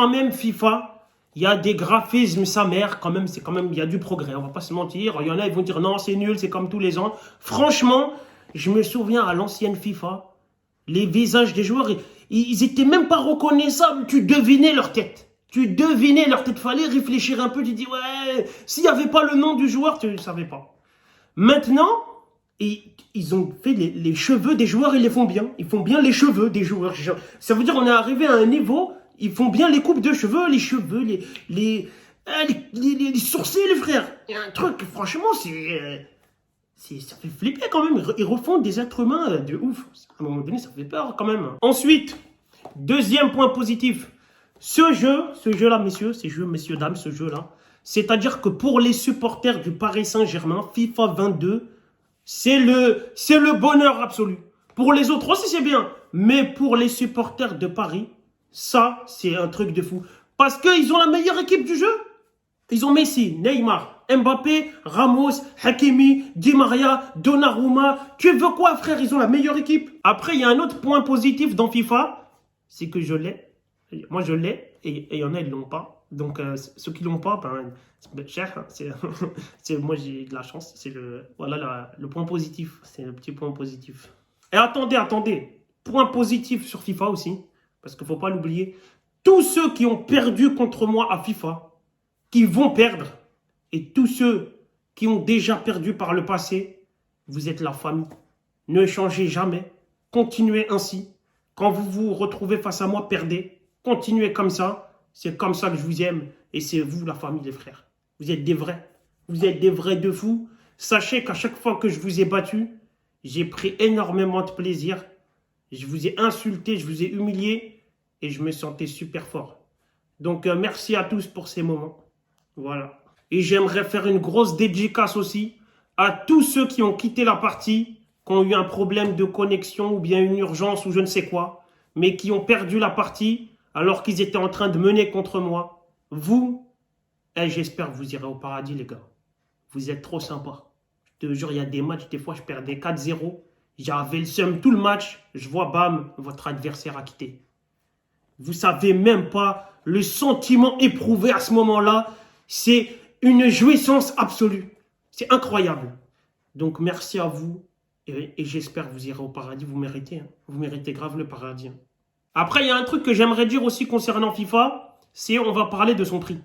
Quand même, FIFA, il y a des graphismes, sa mère, quand même, il y a du progrès, on va pas se mentir. Il y en a, ils vont dire non, c'est nul, c'est comme tous les ans. Franchement, je me souviens à l'ancienne FIFA, les visages des joueurs, ils étaient même pas reconnaissables, tu devinais leur tête. Tu devinais leur tête, fallait réfléchir un peu, tu dis ouais, s'il n'y avait pas le nom du joueur, tu ne savais pas. Maintenant, ils ont fait les cheveux des joueurs, ils les font bien. Ils font bien les cheveux des joueurs. Ça veut dire qu'on est arrivé à un niveau, ils font bien les coupes de cheveux, les sourcils, les frères. Il y a un truc, franchement, ça fait flipper quand même. Ils refont des êtres humains de ouf. À un moment donné, ça fait peur quand même. Ensuite, deuxième point positif. Ce jeu-là, messieurs, messieurs, dames, ce jeu-là, c'est-à-dire que pour les supporters du Paris Saint-Germain, FIFA 22, c'est le bonheur absolu. Pour les autres aussi, c'est bien. Mais pour les supporters de Paris, ça, c'est un truc de fou. Parce qu'ils ont la meilleure équipe du jeu. Ils ont Messi, Neymar, Mbappé, Ramos, Hakimi, Di Maria, Donnarumma. Tu veux quoi, frère? Ils ont la meilleure équipe. Après, il y a un autre point positif dans FIFA, c'est que je l'ai. Moi, je l'ai et il y en a, ils ne l'ont pas. Donc, ceux qui ne l'ont pas, ben, c'est cher. Hein. Moi, j'ai de la chance. C'est le point positif. C'est le petit point positif. Et attendez. Point positif sur FIFA aussi. Parce qu'il ne faut pas l'oublier. Tous ceux qui ont perdu contre moi à FIFA, qui vont perdre, et tous ceux qui ont déjà perdu par le passé, vous êtes la famille. Ne changez jamais. Continuez ainsi. Quand vous vous retrouvez face à moi, perdez. Continuez comme ça. C'est comme ça que je vous aime. Et c'est vous, la famille, les frères. Vous êtes des vrais. Vous êtes des vrais de fous. Sachez qu'à chaque fois que je vous ai battu, j'ai pris énormément de plaisir. Je vous ai insulté, je vous ai humilié. Et je me sentais super fort. Donc, merci à tous pour ces moments. Voilà. Et j'aimerais faire une grosse dédicace aussi à tous ceux qui ont quitté la partie, qui ont eu un problème de connexion ou bien une urgence ou je ne sais quoi, mais qui ont perdu la partie alors qu'ils étaient en train de mener contre moi. Vous, j'espère que vous irez au paradis, les gars. Vous êtes trop sympas. Je te jure, il y a des matchs, des fois, je perdais 4-0. J'avais le seum tout le match. Je vois, bam, votre adversaire a quitté. Vous savez même pas le sentiment éprouvé à ce moment-là. C'est une jouissance absolue. C'est incroyable. Donc, merci à vous. Et j'espère que vous irez au paradis. Vous méritez. Hein. Vous méritez grave le paradis. Hein. Après, il y a un truc que j'aimerais dire aussi concernant FIFA. C'est on va parler de son prix.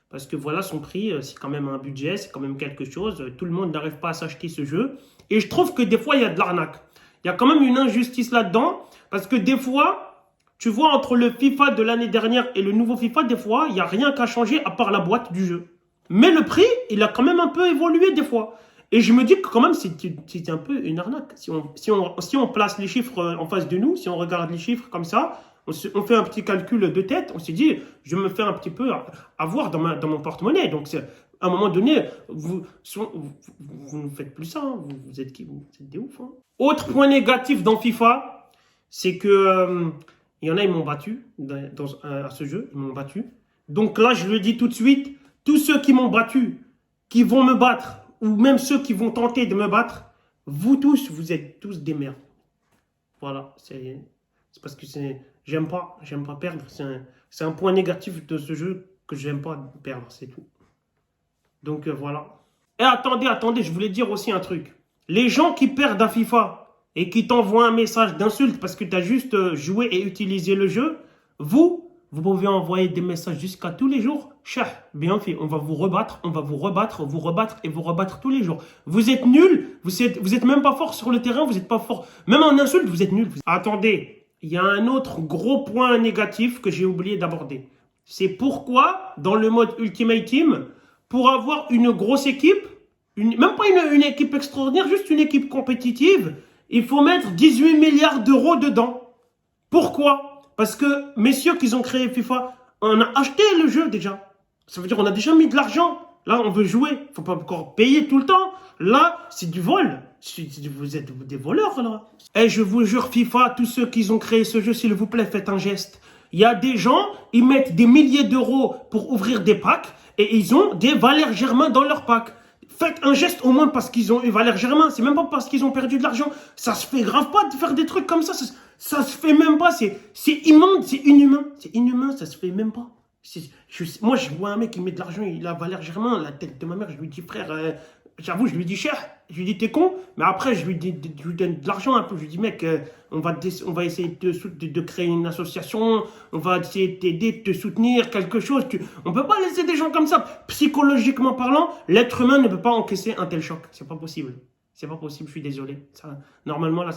Parce que voilà, son prix, c'est quand même un budget. C'est quand même quelque chose. Tout le monde n'arrive pas à s'acheter ce jeu. Et je trouve que des fois, il y a de l'arnaque. Il y a quand même une injustice là-dedans. Parce que des fois, tu vois, entre le FIFA de l'année dernière et le nouveau FIFA, des fois, il n'y a rien qu'à changer à part la boîte du jeu. Mais le prix, il a quand même un peu évolué des fois. Et je me dis que quand même, c'est un peu une arnaque. Si on place les chiffres en face de nous, si on regarde les chiffres comme ça, on fait un petit calcul de tête, on se dit, je me fais un petit peu avoir dans mon porte-monnaie. Donc, à un moment donné, vous ne faites plus ça. Hein. Vous êtes qui? Vous êtes des ouf. Hein. Autre point négatif dans FIFA, c'est que il y en a, ils m'ont battu à ce jeu. Ils m'ont battu. Donc là, je le dis tout de suite, tous ceux qui m'ont battu, qui vont me battre, ou même ceux qui vont tenter de me battre, vous tous, vous êtes tous des merdes. Voilà, c'est parce que j'aime pas perdre. C'est un point négatif de ce jeu que j'aime pas perdre, c'est tout. Donc voilà. Et attendez, je voulais dire aussi un truc. Les gens qui perdent à FIFA et qui t'envoient un message d'insulte parce que tu as juste joué et utilisé le jeu, vous pouvez envoyer des messages jusqu'à tous les jours. Chah, bien fait, on va vous rebattre et vous rebattre tous les jours. Vous êtes nuls, vous êtes même pas fort sur le terrain, vous n'êtes pas fort. Même en insulte, vous êtes nuls. Attendez, il y a un autre gros point négatif que j'ai oublié d'aborder. C'est pourquoi, dans le mode Ultimate Team, pour avoir une grosse équipe, même pas une équipe extraordinaire, juste une équipe compétitive, il faut mettre 18 milliards d'euros dedans. Pourquoi? Parce que, messieurs qui ont créé FIFA, on a acheté le jeu déjà. Ça veut dire qu'on a déjà mis de l'argent. Là, on veut jouer. Il ne faut pas encore payer tout le temps. Là, c'est du vol. Vous êtes des voleurs, là. Et je vous jure, FIFA, tous ceux qui ont créé ce jeu, s'il vous plaît, faites un geste. Il y a des gens, ils mettent des milliers d'euros pour ouvrir des packs et ils ont des Valère Germain dans leur pack. Faites un geste au moins parce qu'ils ont eu Valère Germain. C'est même pas parce qu'ils ont perdu de l'argent. Ça se fait grave pas de faire des trucs comme ça. Ça se fait même pas. C'est immonde, c'est inhumain. C'est inhumain, ça se fait même pas. Moi, je vois un mec qui met de l'argent, il a Valère Germain, la tête de ma mère, je lui dis, frère, j'avoue, je lui dis, cher, je lui dis, t'es con, mais après, je lui donne de l'argent un peu, je lui dis, mec, on va essayer de créer une association, on va essayer de t'aider, de te soutenir, quelque chose. On peut pas laisser des gens comme ça. Psychologiquement parlant, l'être humain ne peut pas encaisser un tel choc. C'est pas possible. C'est pas possible, je suis désolé. Normalement, là,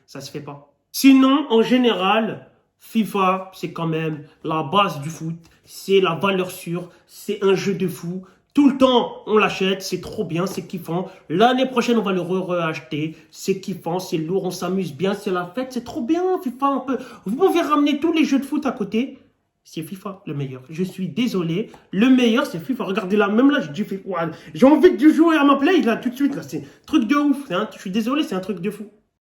ça se fait pas. Sinon, en général, FIFA, c'est quand même la base du foot. C'est la valeur sûre. C'est un jeu de fou. Tout le temps, on l'achète. C'est trop bien, c'est kiffant. L'année prochaine, on va le re-acheter. C'est kiffant, c'est lourd, on s'amuse bien. C'est la fête, c'est trop bien, FIFA. Vous pouvez ramener tous les jeux de foot à côté. C'est FIFA, le meilleur. Je suis désolé. Le meilleur, c'est FIFA. Regardez là, même là, j'ai envie de jouer à ma play, là, tout de suite. Là, c'est un truc de ouf. Je suis désolé, c'est un truc de fou.